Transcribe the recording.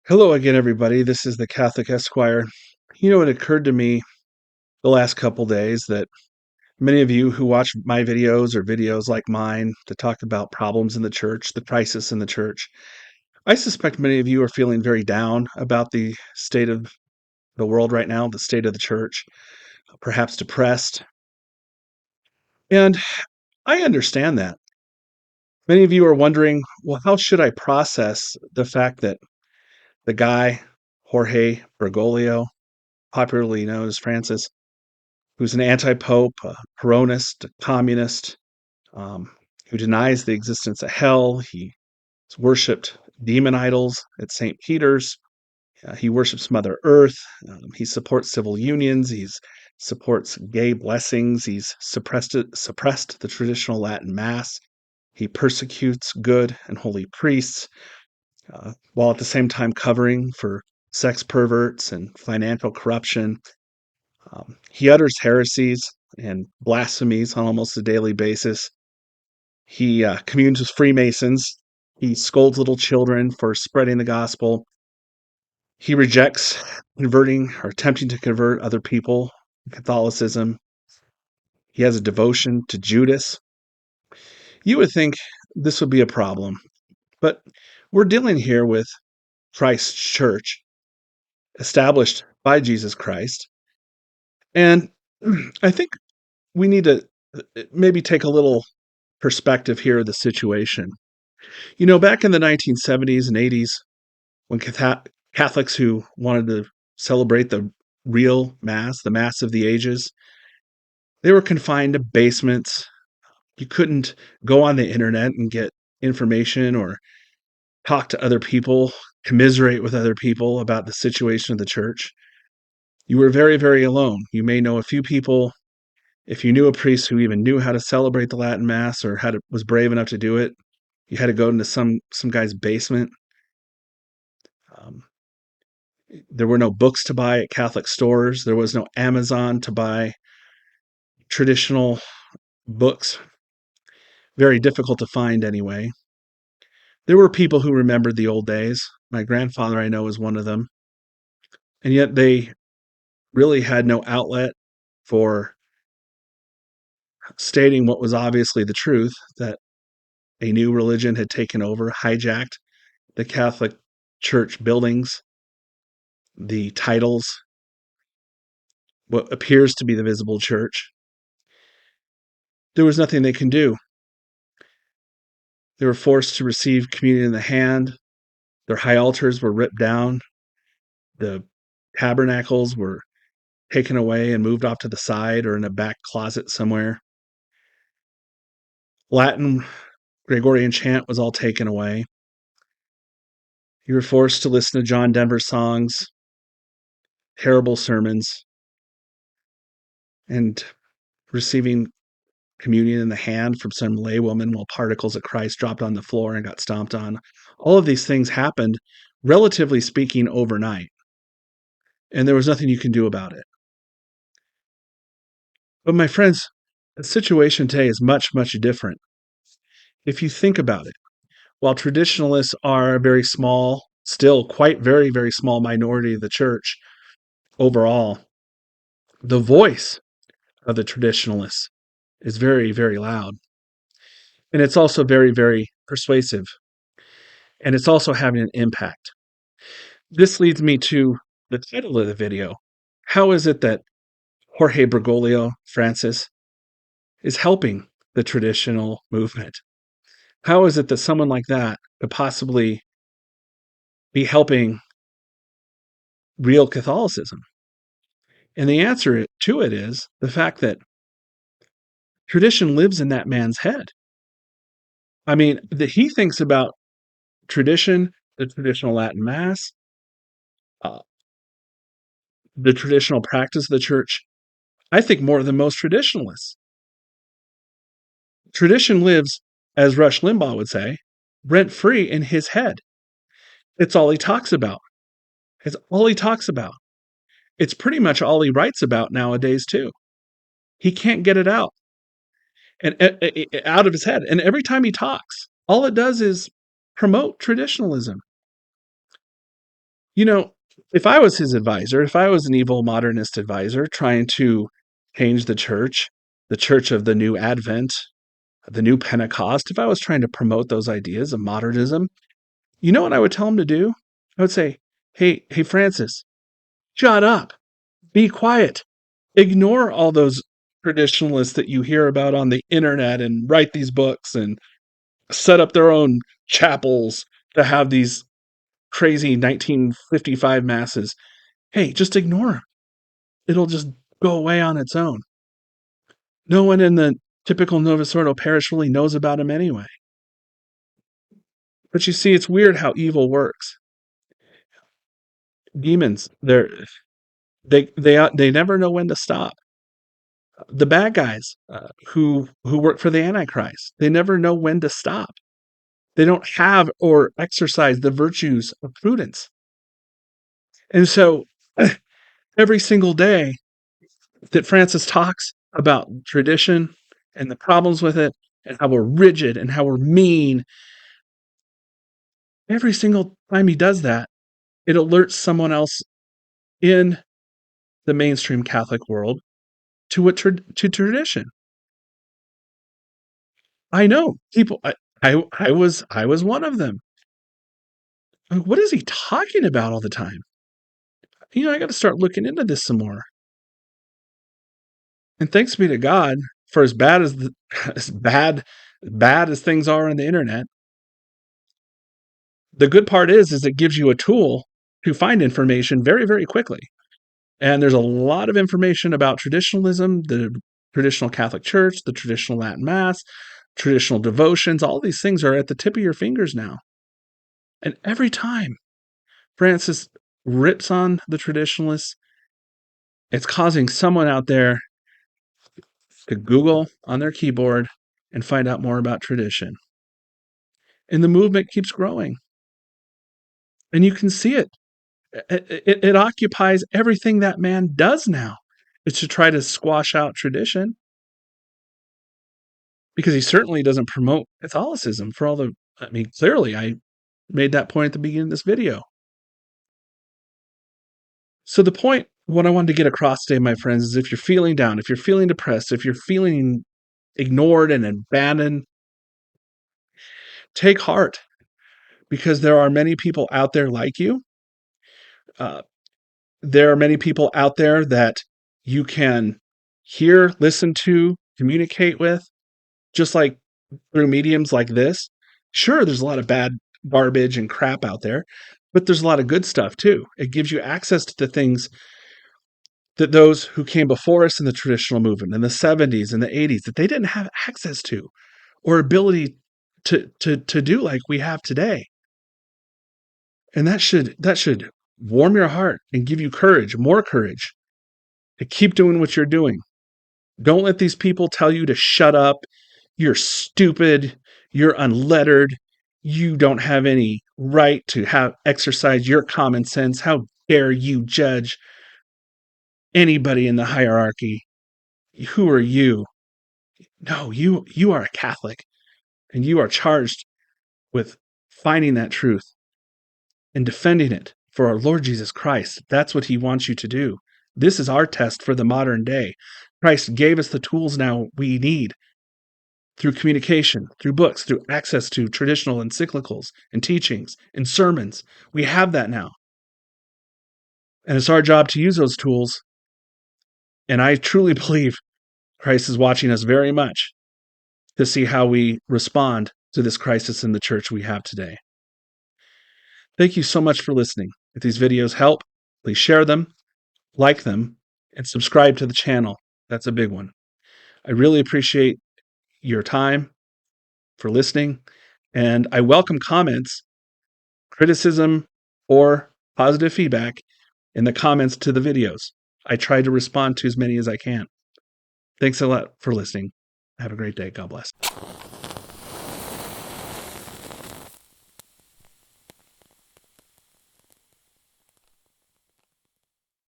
Hello again, everybody. This is the Catholic Esquire. It occurred to me the last couple days that many of you who watch my videos or videos like mine to talk about problems in the church, the crisis in the church, I suspect many of you are feeling very down about the state of the world right now, the state of the church, perhaps depressed. And I understand that. Many of you are wondering, well, how should I process the fact that the guy, Jorge Bergoglio, popularly known as Francis, who's an anti-pope, a Peronist, a communist, um, who denies the existence of hell. He's worshipped demon idols at St. Peter's. He worships Mother Earth. He supports civil unions. He supports gay blessings. He's suppressed the traditional Latin Mass. He persecutes good and holy priests, while at the same time covering for sex perverts and financial corruption. He utters heresies and blasphemies on almost a daily basis. He communes with Freemasons. He scolds little children for spreading the gospel. He rejects converting or attempting to convert other people to Catholicism. He has a devotion to Judas. You would think this would be a problem, but we're dealing here with Christ's church, established by Jesus Christ. And I think we need to maybe take a little perspective here of the situation. Back in the 1970s and 80s, when Catholics who wanted to celebrate the real Mass, the Mass of the Ages, they were confined to basements. You couldn't go on the internet and get information or talk to other people, commiserate with other people about the situation of the church. You were very, very alone. You may know a few people. If you knew a priest who even knew how to celebrate the Latin Mass or was brave enough to do it, you had to go into some guy's basement. Um, there were no books to buy at Catholic stores. There was no Amazon to buy traditional books. Very difficult to find anyway. There were people who remembered the old days. My grandfather, I know, is one of them. And yet they really had no outlet for stating what was obviously the truth, that a new religion had taken over, hijacked the Catholic Church buildings, the titles, what appears to be the visible church. There was nothing they can do. They were forced to receive communion in the hand. Their high altars were ripped down. The tabernacles were taken away and moved off to the side or in a back closet somewhere. Latin Gregorian chant was all taken away. You were forced to listen to John Denver songs, terrible sermons, and receiving communion in the hand from some laywoman while particles of Christ dropped on the floor and got stomped on. All of these things happened, relatively speaking, overnight, and there was nothing you can do about it. But my friends, the situation today is much, much different. If you think about it, while traditionalists are a very small, still quite very, very small minority of the church overall, the voice of the traditionalists is very, very loud. And it's also very, very persuasive. And it's also having an impact. This leads me to the title of the video. How is it that Jorge Bergoglio, Francis, is helping the traditional movement? How is it that someone like that could possibly be helping real Catholicism? And the answer to it is the fact that tradition lives in that man's head. I mean, he thinks about tradition, the traditional Latin Mass, uh, the traditional practice of the church, I think more than most traditionalists. Tradition lives, as Rush Limbaugh would say, rent free in his head. It's all he talks about. It's all he talks about. It's pretty much all he writes about nowadays, too. He can't get it out and out of his head. And every time he talks, all it does is promote traditionalism. You know, if I was his advisor, if I was an evil modernist advisor trying to change the church of the new Advent, the new Pentecost, if I was trying to promote those ideas of modernism, you know what I would tell him to do? I would say, hey, Francis, shut up, be quiet, ignore all those traditionalists that you hear about on the internet and write these books and set up their own chapels to have these crazy 1955 masses. Hey, just ignore them. It'll just go away on its own. No one in the typical Novus Ordo parish really knows about him anyway. But you see, it's weird how evil works. Demons, they never know when to stop. The bad guys who work for the Antichrist, they never know when to stop. They don't have or exercise the virtues of prudence. And so every single day that Francis talks about tradition and the problems with it and how we're rigid and how we're mean, every single time he does that, it alerts someone else in the mainstream Catholic world to to tradition. I know people. I was one of them. What is he talking about all the time? I got to start looking into this some more. And thanks be to God for as bad as as bad as things are on the internet. The good part is it gives you a tool to find information very, very quickly. And there's a lot of information about traditionalism, the traditional Catholic Church, the traditional Latin Mass, traditional devotions. All these things are at the tip of your fingers now. And every time Francis rips on the traditionalists, it's causing someone out there to Google on their keyboard and find out more about tradition. And the movement keeps growing. And you can see it. It occupies everything that man does now, is to try to squash out tradition, because he certainly doesn't promote Catholicism for all the, I mean, clearly I made that point at the beginning of this video. So the point, what I wanted to get across today, my friends, is if you're feeling down, if you're feeling depressed, if you're feeling ignored and abandoned, take heart, because there are many people out there like you. Uh, there are many people out there that you can hear, listen to, communicate with, just like through mediums like this. Sure, there's a lot of bad garbage and crap out there, but there's a lot of good stuff too. It gives you access to the things that those who came before us in the traditional movement in the 70s and the 80s, that they didn't have access to or ability to do like we have today. And that should warm your heart and give you courage, more courage, to keep doing what you're doing. Don't let these people tell you to shut up. You're stupid. You're unlettered. You don't have any right to exercise your common sense. How dare you judge anybody in the hierarchy? Who are you? No, you are a Catholic, and you are charged with finding that truth and defending it for our Lord Jesus Christ. That's what he wants you to do. This is our test for the modern day. Christ gave us the tools now we need through communication, through books, through access to traditional encyclicals and teachings and sermons. We have that now. And it's our job to use those tools. And I truly believe Christ is watching us very much to see how we respond to this crisis in the church we have today. Thank you so much for listening. If these videos help, please share them, like them, and subscribe to the channel. That's a big one. I really appreciate your time for listening, and I welcome comments, criticism, or positive feedback in the comments to the videos. I try to respond to as many as I can. Thanks a lot for listening. Have a great day. God bless.